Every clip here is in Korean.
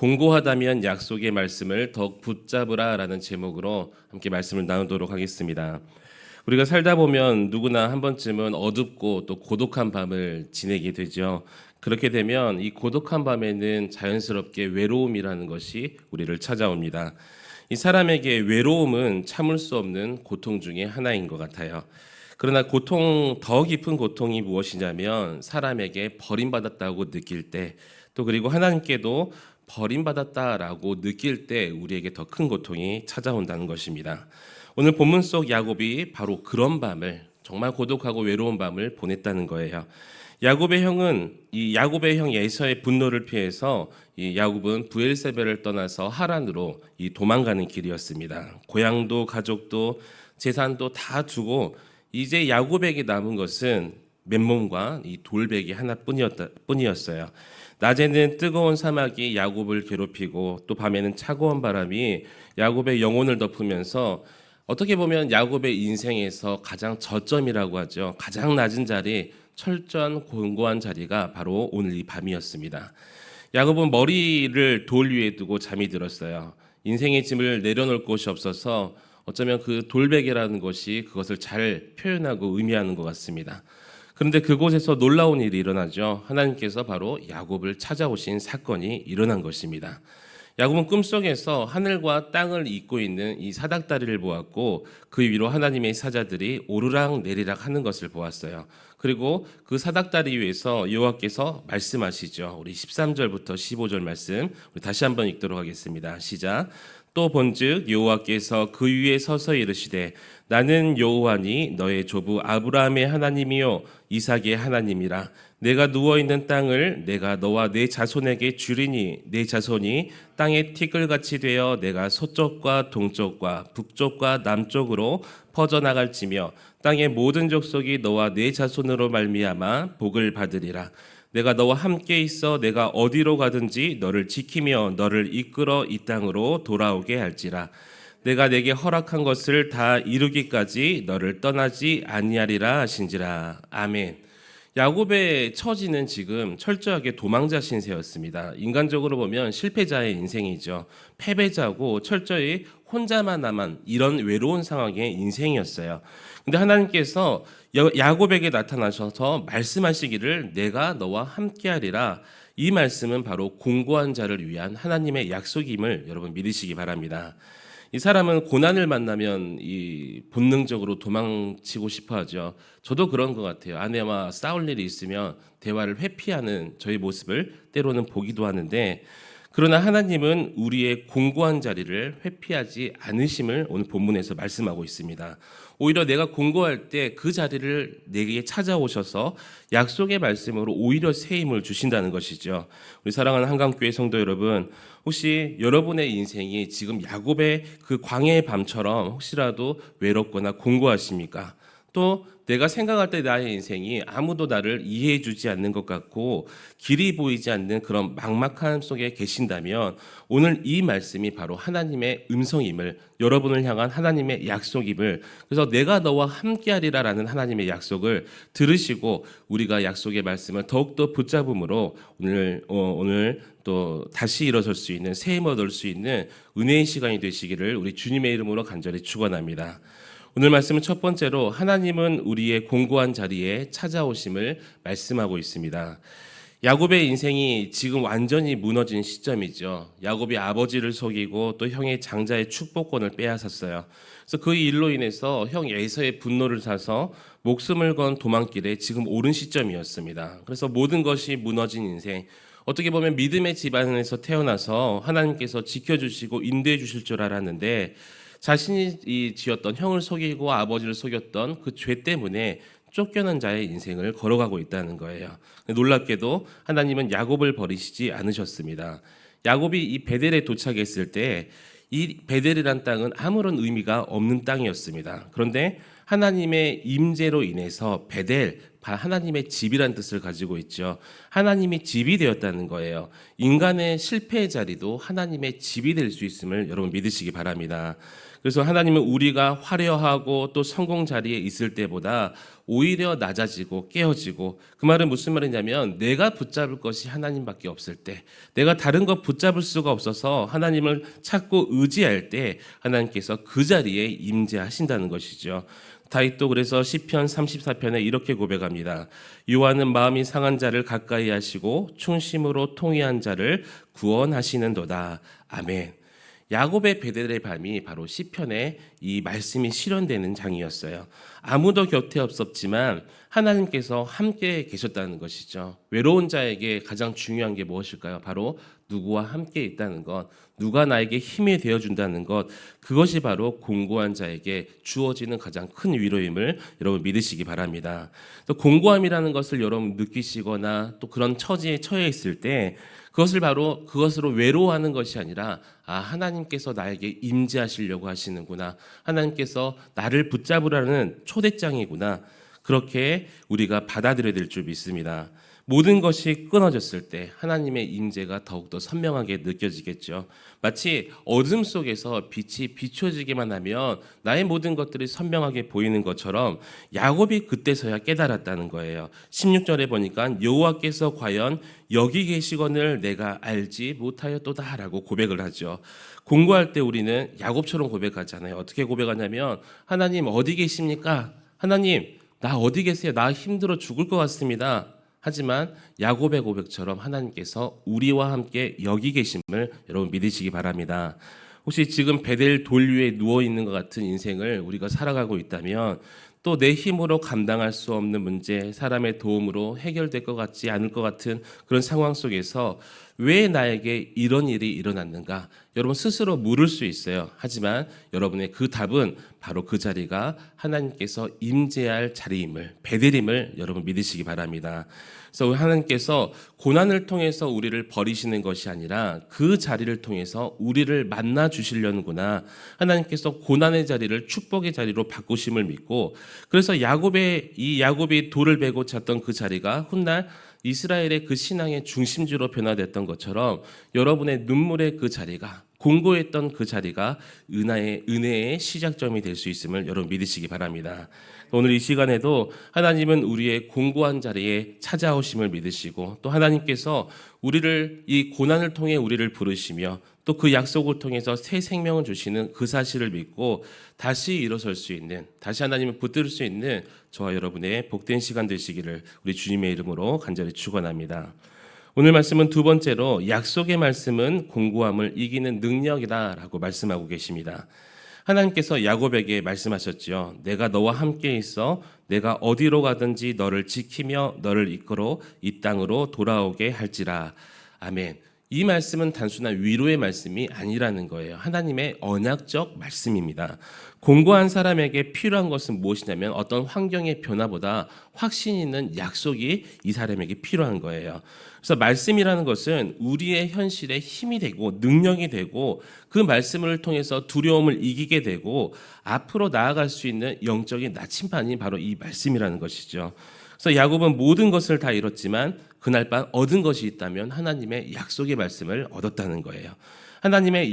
공고하다면 약속의 말씀을 더욱 붙잡으라라는 제목으로 함께 말씀을 나누도록 하겠습니다. 우리가 살다 보면 누구나 한 번쯤은 어둡고 또 고독한 밤을 지내게 되죠. 그렇게 되면 이 고독한 밤에는 자연스럽게 외로움이라는 것이 우리를 찾아옵니다. 이 사람에게 외로움은 참을 수 없는 고통 중에 하나인 것 같아요. 그러나 더 깊은 고통이 무엇이냐면 사람에게 버림받았다고 느낄 때, 또 그리고 하나님께도 버림받았다라고 느낄 때 우리에게 더 큰 고통이 찾아온다는 것입니다. 오늘 본문 속 야곱이 바로 그런 밤을, 정말 고독하고 외로운 밤을 보냈다는 거예요. 야곱의 형 에서의 분노를 피해서 이 야곱은 브엘세바를 떠나서 하란으로 이 도망가는 길이었습니다. 고향도 가족도 재산도 다 두고 이제 야곱에게 남은 것은 맨몸과 이 돌베개 하나뿐이었어요. 낮에는 뜨거운 사막이 야곱을 괴롭히고 또 밤에는 차가운 바람이 야곱의 영혼을 덮으면서 어떻게 보면 야곱의 인생에서 가장 저점이라고 하죠. 가장 낮은 자리, 철저한 곤고한 자리가 바로 오늘 이 밤이었습니다. 야곱은 머리를 돌 위에 두고 잠이 들었어요. 인생의 짐을 내려놓을 곳이 없어서 어쩌면 그 돌베개라는 것이 그것을 잘 표현하고 의미하는 것 같습니다. 그런데 그곳에서 놀라운 일이 일어나죠. 하나님께서 바로 야곱을 찾아오신 사건이 일어난 것입니다. 야곱은 꿈속에서 하늘과 땅을 잇고 있는 이 사닥다리를 보았고 그 위로 하나님의 사자들이 오르락 내리락 하는 것을 보았어요. 그리고 그 사닥다리 위에서 여호와께서 말씀하시죠. 우리 13절부터 15절 말씀 우리 다시 한번 읽도록 하겠습니다. 시작. 또 본즉 여호와께서 그 위에 서서 이르시되 나는 여호와니 너의 조부 아브라함의 하나님이요 이삭의 하나님이라. 내가 누워있는 땅을 내가 너와 내 자손에게 주리니 내 자손이 땅의 티끌같이 되어 내가 서쪽과 동쪽과 북쪽과 남쪽으로 퍼져나갈지며 땅의 모든 족속이 너와 내 자손으로 말미암아 복을 받으리라. 내가 너와 함께 있어 내가 어디로 가든지 너를 지키며 너를 이끌어 이 땅으로 돌아오게 할지라. 내가 내게 허락한 것을 다 이루기까지 너를 떠나지 아니하리라 하신지라. 아멘. 야곱의 처지는 지금 철저하게 도망자 신세였습니다. 인간적으로 보면 실패자의 인생이죠. 패배자고 철저히 혼자만 남은 이런 외로운 상황의 인생이었어요. 근데 하나님께서 야곱에게 나타나셔서 말씀하시기를 내가 너와 함께하리라. 이 말씀은 바로 공고한 자를 위한 하나님의 약속임을 여러분 믿으시기 바랍니다. 이 사람은 고난을 만나면 이 본능적으로 도망치고 싶어 하죠. 저도 그런 것 같아요. 아내와 싸울 일이 있으면 대화를 회피하는 저의 모습을 때로는 보기도 하는데, 그러나 하나님은 우리의 공고한 자리를 회피하지 않으심을 오늘 본문에서 말씀하고 있습니다. 오히려 내가 공고할 때 그 자리를 내게 찾아오셔서 약속의 말씀으로 오히려 새 힘을 주신다는 것이죠. 우리 사랑하는 한강교회 성도 여러분, 혹시 여러분의 인생이 지금 야곱의 그 광야의 밤처럼 혹시라도 외롭거나 공고하십니까? 또 내가 생각할 때 나의 인생이 아무도 나를 이해해 주지 않는 것 같고 길이 보이지 않는 그런 막막함 속에 계신다면 오늘 이 말씀이 바로 하나님의 음성임을, 여러분을 향한 하나님의 약속임을, 그래서 내가 너와 함께하리라라는 하나님의 약속을 들으시고 우리가 약속의 말씀을 더욱더 붙잡음으로 오늘 또 다시 일어설 수 있는, 새 힘을 얻을 수 있는 은혜의 시간이 되시기를 우리 주님의 이름으로 간절히 축원합니다. 오늘 말씀은 첫 번째로 하나님은 우리의 공고한 자리에 찾아오심을 말씀하고 있습니다. 야곱의 인생이 지금 완전히 무너진 시점이죠. 야곱이 아버지를 속이고 또 형의 장자의 축복권을 빼앗았어요. 그래서 그 일로 인해서 형 에서의 분노를 사서 목숨을 건 도망길에 지금 오른 시점이었습니다. 그래서 모든 것이 무너진 인생, 어떻게 보면 믿음의 집안에서 태어나서 하나님께서 지켜주시고 인도해 주실 줄 알았는데 자신이 지었던, 형을 속이고 아버지를 속였던 그 죄 때문에 쫓겨난 자의 인생을 걸어가고 있다는 거예요. 놀랍게도 하나님은 야곱을 버리시지 않으셨습니다. 야곱이 이 베델에 도착했을 때 이 베델이란 땅은 아무런 의미가 없는 땅이었습니다. 그런데 하나님의 임재로 인해서 베델, 하나님의 집이란 뜻을 가지고 있죠. 하나님이 집이 되었다는 거예요. 인간의 실패의 자리도 하나님의 집이 될 수 있음을 여러분 믿으시기 바랍니다. 그래서 하나님은 우리가 화려하고 또 성공 자리에 있을 때보다 오히려 낮아지고 깨어지고, 그 말은 무슨 말이냐면 내가 붙잡을 것이 하나님밖에 없을 때, 내가 다른 것 붙잡을 수가 없어서 하나님을 찾고 의지할 때 하나님께서 그 자리에 임재하신다는 것이죠. 다윗도 그래서 시편 34편에 이렇게 고백합니다. 여호와는 마음이 상한 자를 가까이 하시고 충심으로 통회한 자를 구원하시는도다. 아멘. 야곱의 베델의 밤이 바로 시편에 이 말씀이 실현되는 장이었어요. 아무도 곁에 없었지만 하나님께서 함께 계셨다는 것이죠. 외로운 자에게 가장 중요한 게 무엇일까요? 바로 누구와 함께 있다는 것, 누가 나에게 힘이 되어준다는 것, 그것이 바로 공고한 자에게 주어지는 가장 큰 위로임을 여러분 믿으시기 바랍니다. 또 공고함이라는 것을 여러분 느끼시거나 또 그런 처지에 처해 있을 때 그것으로 외로워하는 것이 아니라, 하나님께서 나에게 임재하시려고 하시는구나, 하나님께서 나를 붙잡으라는 초대장이구나, 그렇게 우리가 받아들여야 될 줄 믿습니다. 모든 것이 끊어졌을 때 하나님의 임재가 더욱더 선명하게 느껴지겠죠. 마치 어둠 속에서 빛이 비춰지기만 하면 나의 모든 것들이 선명하게 보이는 것처럼 야곱이 그때서야 깨달았다는 거예요. 16절에 보니까 여호와께서 과연 여기 계시거늘 내가 알지 못하였도다라고 고백을 하죠. 공부할 때 우리는 야곱처럼 고백하잖아요. 어떻게 고백하냐면, 하나님 어디 계십니까? 하나님 나 어디 계세요? 나 힘들어 죽을 것 같습니다. 하지만 야곱의 고백처럼 하나님께서 우리와 함께 여기 계심을 여러분 믿으시기 바랍니다. 혹시 지금 베델 돌 위에 누워있는 것 같은 인생을 우리가 살아가고 있다면, 또 내 힘으로 감당할 수 없는 문제, 사람의 도움으로 해결될 것 같지 않을 것 같은 그런 상황 속에서 왜 나에게 이런 일이 일어났는가? 여러분 스스로 물을 수 있어요. 하지만 여러분의 그 답은 바로 그 자리가 하나님께서 임재할 자리임을, 베델임을 여러분 믿으시기 바랍니다. 그래서 하나님께서 고난을 통해서 우리를 버리시는 것이 아니라 그 자리를 통해서 우리를 만나 주시려는구나. 하나님께서 고난의 자리를 축복의 자리로 바꾸심을 믿고, 그래서 야곱이 돌을 베고 잤던 그 자리가 훗날 이스라엘의 그 신앙의 중심지로 변화됐던 것처럼 여러분의 눈물의 그 자리가, 공고했던 그 자리가 은혜의 시작점이 될 수 있음을 여러분 믿으시기 바랍니다. 오늘 이 시간에도 하나님은 우리의 공고한 자리에 찾아오심을 믿으시고, 또 하나님께서 우리를 이 고난을 통해 우리를 부르시며 또 그 약속을 통해서 새 생명을 주시는 그 사실을 믿고 다시 일어설 수 있는, 다시 하나님을 붙들 수 있는 저와 여러분의 복된 시간 되시기를 우리 주님의 이름으로 간절히 축원합니다. 오늘 말씀은 두 번째로 약속의 말씀은 공고함을 이기는 능력이다라고 말씀하고 계십니다. 하나님께서 야곱에게 말씀하셨죠. 내가 너와 함께 있어 내가 어디로 가든지 너를 지키며 너를 이끌어 이 땅으로 돌아오게 할지라. 아멘. 이 말씀은 단순한 위로의 말씀이 아니라는 거예요. 하나님의 언약적 말씀입니다. 공고한 사람에게 필요한 것은 무엇이냐면 어떤 환경의 변화보다 확신 있는 약속이 이 사람에게 필요한 거예요. 그래서 말씀이라는 것은 우리의 현실에 힘이 되고 능력이 되고, 그 말씀을 통해서 두려움을 이기게 되고 앞으로 나아갈 수 있는 영적인 나침반이 바로 이 말씀이라는 것이죠. 그래서 야곱은 모든 것을 다 잃었지만 그날 밤 얻은 것이 있다면 하나님의 약속의 말씀을 얻었다는 거예요. 하나님의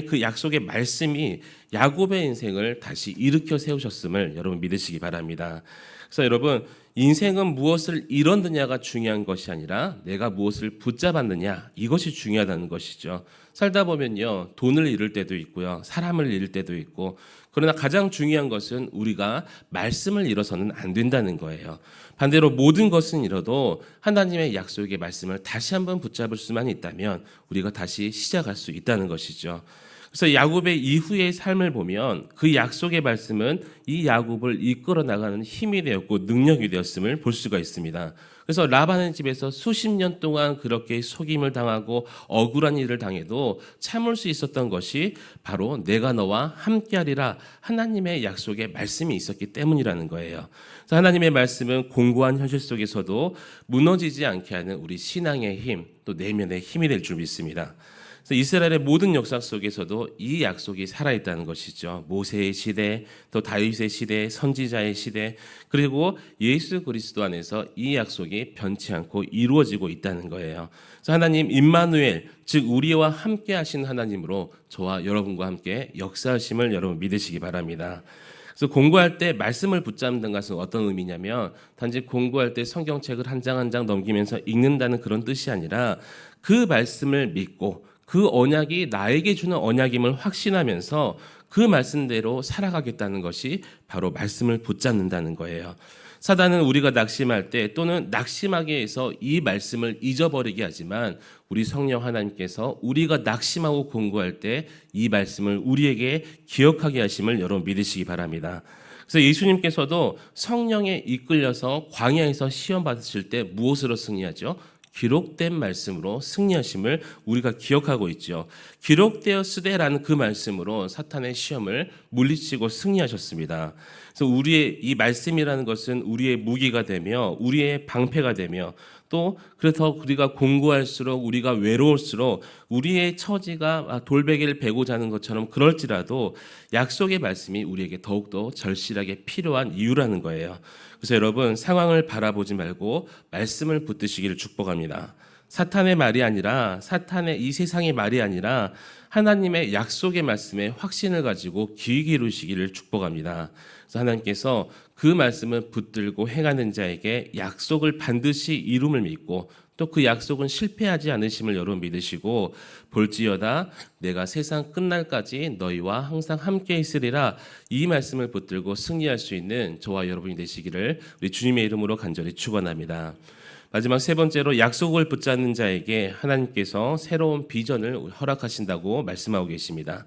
그 약속의 말씀이 야곱의 인생을 다시 일으켜 세우셨음을 여러분 믿으시기 바랍니다. 그래서 여러분, 인생은 무엇을 잃었느냐가 중요한 것이 아니라 내가 무엇을 붙잡았느냐, 이것이 중요하다는 것이죠. 살다 보면요, 돈을 잃을 때도 있고요, 사람을 잃을 때도 있고, 그러나 가장 중요한 것은 우리가 말씀을 잃어서는 안 된다는 거예요. 반대로 모든 것은 잃어도 하나님의 약속의 말씀을 다시 한번 붙잡을 수만 있다면 우리가 다시 시작할 수 있다는 것이죠. 그래서 야곱의 이후의 삶을 보면 그 약속의 말씀은 이 야곱을 이끌어 나가는 힘이 되었고 능력이 되었음을 볼 수가 있습니다. 그래서 라반의 집에서 수십 년 동안 그렇게 속임을 당하고 억울한 일을 당해도 참을 수 있었던 것이 바로 내가 너와 함께하리라 하나님의 약속의 말씀이 있었기 때문이라는 거예요. 그래서 하나님의 말씀은 공고한 현실 속에서도 무너지지 않게 하는 우리 신앙의 힘, 또 내면의 힘이 될 줄 믿습니다. 그래서 이스라엘의 모든 역사 속에서도 이 약속이 살아있다는 것이죠. 모세의 시대, 또 다윗의 시대, 선지자의 시대, 그리고 예수 그리스도 안에서 이 약속이 변치 않고 이루어지고 있다는 거예요. 그래서 하나님 임마누엘, 즉 우리와 함께 하신 하나님으로 저와 여러분과 함께 역사하심을 여러분 믿으시기 바랍니다. 그래서 공부할 때 말씀을 붙잡는 것은 어떤 의미냐면 단지 공부할 때 성경책을 한 장 한 장 넘기면서 읽는다는 그런 뜻이 아니라 그 말씀을 믿고 그 언약이 나에게 주는 언약임을 확신하면서 그 말씀대로 살아가겠다는 것이 바로 말씀을 붙잡는다는 거예요. 사단은 우리가 낙심할 때 또는 낙심하게 해서 이 말씀을 잊어버리게 하지만 우리 성령 하나님께서 우리가 낙심하고 공부할 때 이 말씀을 우리에게 기억하게 하심을 여러분 믿으시기 바랍니다. 그래서 예수님께서도 성령에 이끌려서 광야에서 시험 받으실 때 무엇으로 승리하죠? 기록된 말씀으로 승리하심을 우리가 기억하고 있죠. 기록되었으되라는 그 말씀으로 사탄의 시험을 물리치고 승리하셨습니다. 그래서 우리의 이 말씀이라는 것은 우리의 무기가 되며 우리의 방패가 되며 또 그래서 우리가 공부할수록 우리가 외로울수록 우리의 처지가 돌베개를 베고 자는 것처럼 그럴지라도 약속의 말씀이 우리에게 더욱더 절실하게 필요한 이유라는 거예요. 그래서 여러분 상황을 바라보지 말고 말씀을 붙드시기를 축복합니다. 사탄의 말이 아니라 사탄의 이 세상의 말이 아니라 하나님의 약속의 말씀에 확신을 가지고 귀 기울이시기를 축복합니다. 그래서 하나님께서 그 말씀을 붙들고 행하는 자에게 약속을 반드시 이룸을 믿고 또 그 약속은 실패하지 않으심을 여러분 믿으시고 볼지어다 내가 세상 끝날까지 너희와 항상 함께 있으리라 이 말씀을 붙들고 승리할 수 있는 저와 여러분이 되시기를 우리 주님의 이름으로 간절히 축원합니다. 마지막 세 번째로 약속을 붙잡는 자에게 하나님께서 새로운 비전을 허락하신다고 말씀하고 계십니다.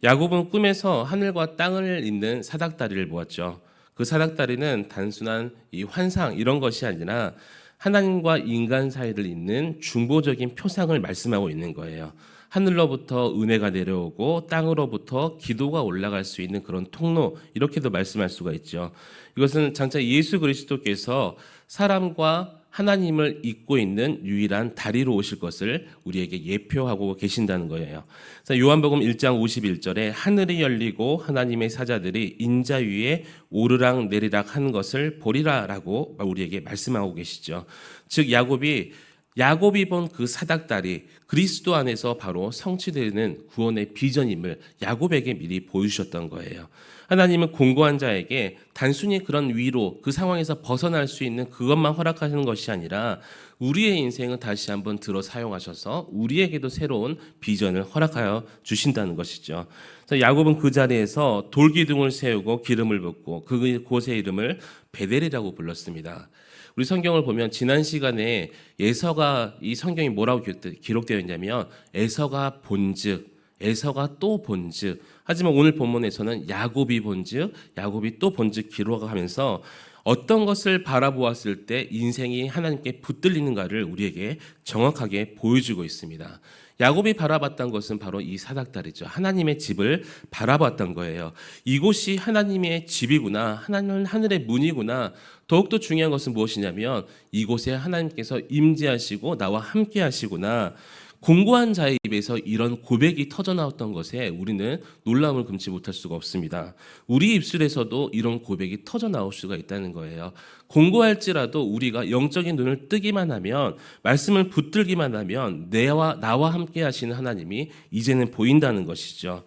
야곱은 꿈에서 하늘과 땅을 잇는 사닥다리를 보았죠. 그 사닥다리는 단순한 이 환상 이런 것이 아니라 하나님과 인간 사이를 잇는 중보적인 표상을 말씀하고 있는 거예요. 하늘로부터 은혜가 내려오고 땅으로부터 기도가 올라갈 수 있는 그런 통로 이렇게도 말씀할 수가 있죠. 이것은 장차 예수 그리스도께서 사람과 하나님을 잇고 있는 유일한 다리로 오실 것을 우리에게 예표하고 계신다는 거예요. 그래서 요한복음 1장 51절에 하늘이 열리고 하나님의 사자들이 인자 위에 오르락 내리락 하는 것을 보리라라고 우리에게 말씀하고 계시죠. 즉 야곱이 본 그 사닥다리 그리스도 안에서 바로 성취되는 구원의 비전임을 야곱에게 미리 보여주셨던 거예요. 하나님은 공고한 자에게 단순히 그런 위로 그 상황에서 벗어날 수 있는 그것만 허락하시는 것이 아니라 우리의 인생을 다시 한번 들어 사용하셔서 우리에게도 새로운 비전을 허락하여 주신다는 것이죠. 그래서 야곱은 그 자리에서 돌기둥을 세우고 기름을 붓고 그곳의 이름을 베델이라고 불렀습니다. 우리 성경을 보면 지난 시간에 에서가 이 성경이 뭐라고 기록되어 있냐면 에서가 본즉 에서가 또 본즉 하지만 오늘 본문에서는 야곱이 본즉 야곱이 또 본즉 기록하면서 어떤 것을 바라보았을 때 인생이 하나님께 붙들리는가를 우리에게 정확하게 보여주고 있습니다. 야곱이 바라봤던 것은 바로 이 사닥다리죠. 하나님의 집을 바라봤던 거예요. 이곳이 하나님의 집이구나. 하나님은 하늘의 문이구나. 더욱더 중요한 것은 무엇이냐면 이곳에 하나님께서 임재하시고 나와 함께 하시구나. 공고한 자의 입에서 이런 고백이 터져나왔던 것에 우리는 놀라움을 금치 못할 수가 없습니다. 우리 입술에서도 이런 고백이 터져나올 수가 있다는 거예요. 공고할지라도 우리가 영적인 눈을 뜨기만 하면 말씀을 붙들기만 하면 나와 함께 하시는 하나님이 이제는 보인다는 것이죠.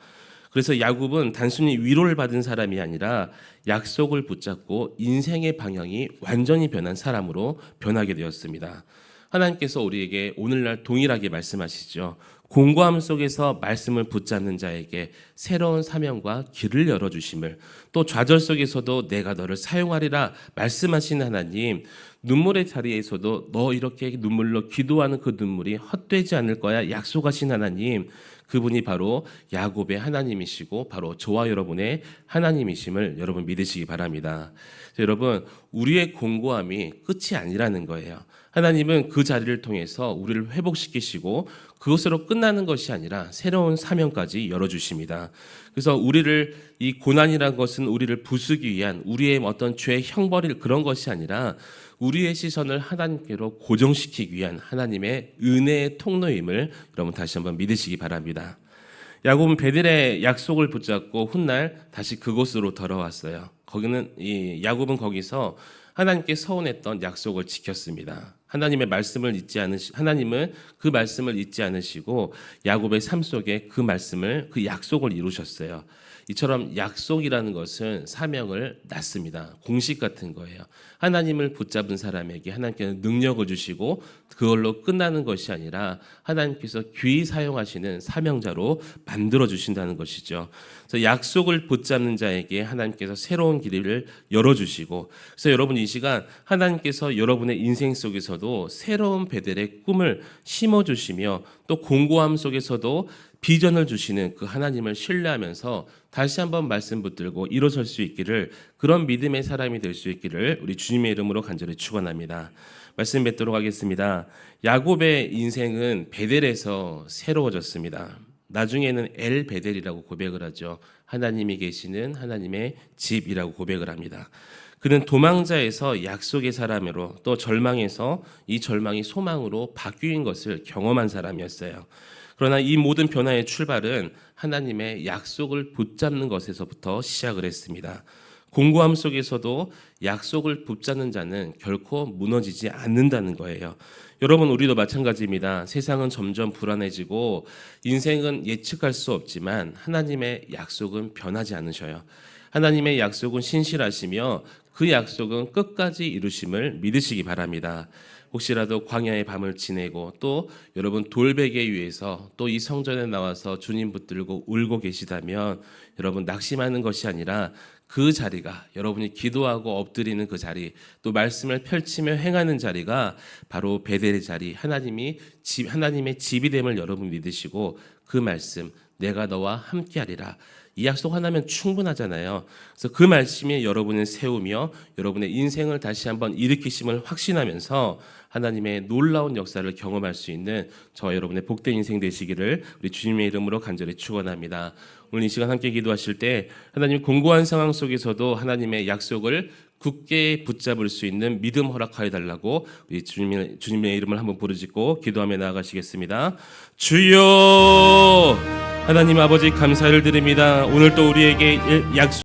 그래서 야곱은 단순히 위로를 받은 사람이 아니라 약속을 붙잡고 인생의 방향이 완전히 변한 사람으로 변하게 되었습니다. 하나님께서 우리에게 오늘날 동일하게 말씀하시죠. 공고함 속에서 말씀을 붙잡는 자에게 새로운 사명과 길을 열어주심을 또 좌절 속에서도 내가 너를 사용하리라 말씀하신 하나님 눈물의 자리에서도 너 이렇게 눈물로 기도하는 그 눈물이 헛되지 않을 거야 약속하신 하나님 그분이 바로 야곱의 하나님이시고 바로 저와 여러분의 하나님이심을 여러분 믿으시기 바랍니다. 여러분 우리의 공고함이 끝이 아니라는 거예요. 하나님은 그 자리를 통해서 우리를 회복시키시고 그것으로 끝나는 것이 아니라 새로운 사명까지 열어주십니다. 그래서 우리를 이 고난이라는 것은 우리를 부수기 위한 우리의 어떤 죄 형벌일 그런 것이 아니라 우리의 시선을 하나님께로 고정시키기 위한 하나님의 은혜의 통로임을 여러분 다시 한번 믿으시기 바랍니다. 야곱은 베델의 약속을 붙잡고 훗날 다시 그곳으로 돌아왔어요. 야곱은 거기서 하나님께 서원했던 약속을 지켰습니다. 하나님은 그 말씀을 잊지 않으시고 야곱의 삶 속에 그 약속을 이루셨어요. 이처럼 약속이라는 것은 사명을 낳습니다. 공식 같은 거예요. 하나님을 붙잡은 사람에게 하나님께서 능력을 주시고 그걸로 끝나는 것이 아니라 하나님께서 귀히 사용하시는 사명자로 만들어 주신다는 것이죠. 그래서 약속을 붙잡는 자에게 하나님께서 새로운 길을 열어주시고, 그래서 여러분 이 시간 하나님께서 여러분의 인생 속에서도 새로운 베델의 꿈을 심어주시며 또 공고함 속에서도 비전을 주시는 그 하나님을 신뢰하면서 다시 한번 말씀 붙들고 일어설 수 있기를, 그런 믿음의 사람이 될 수 있기를 우리 주님의 이름으로 간절히 축원합니다. 말씀 뵙도록 하겠습니다. 야곱의 인생은 베델에서 새로워졌습니다. 나중에는 엘 베델이라고 고백을 하죠. 하나님이 계시는 하나님의 집이라고 고백을 합니다. 그는 도망자에서 약속의 사람으로, 또 절망에서 이 절망이 소망으로 바뀐 것을 경험한 사람이었어요. 그러나 이 모든 변화의 출발은 하나님의 약속을 붙잡는 것에서부터 시작을 했습니다. 공고함 속에서도 약속을 붙잡는 자는 결코 무너지지 않는다는 거예요. 여러분, 우리도 마찬가지입니다. 세상은 점점 불안해지고 인생은 예측할 수 없지만 하나님의 약속은 변하지 않으셔요. 하나님의 약속은 신실하시며 그 약속은 끝까지 이루심을 믿으시기 바랍니다. 혹시라도 광야의 밤을 지내고 또 여러분 돌베개 위에서 또 이 성전에 나와서 주님 붙들고 울고 계시다면 여러분 낙심하는 것이 아니라 그 자리가, 여러분이 기도하고 엎드리는 그 자리, 또 말씀을 펼치며 행하는 자리가 바로 베델의 자리, 하나님의 집이 됨을 여러분 믿으시고 그 말씀, 내가 너와 함께하리라, 이 약속 하나면 충분하잖아요. 그래서 그 말씀에 여러분을 세우며 여러분의 인생을 다시 한번 일으키심을 확신하면서 하나님의 놀라운 역사를 경험할 수 있는 저와 여러분의 복된 인생 되시기를 우리 주님의 이름으로 간절히 축원합니다. 오늘 이 시간 함께 기도하실 때 하나님 공고한 상황 속에서도 하나님의 약속을 굳게 붙잡을 수 있는 믿음 허락하여 달라고 우리 주님의 이름을 한번 부르짖고 기도하며 나아가시겠습니다. 주여, 하나님 아버지 감사를 드립니다. 오늘 또 우리에게 약속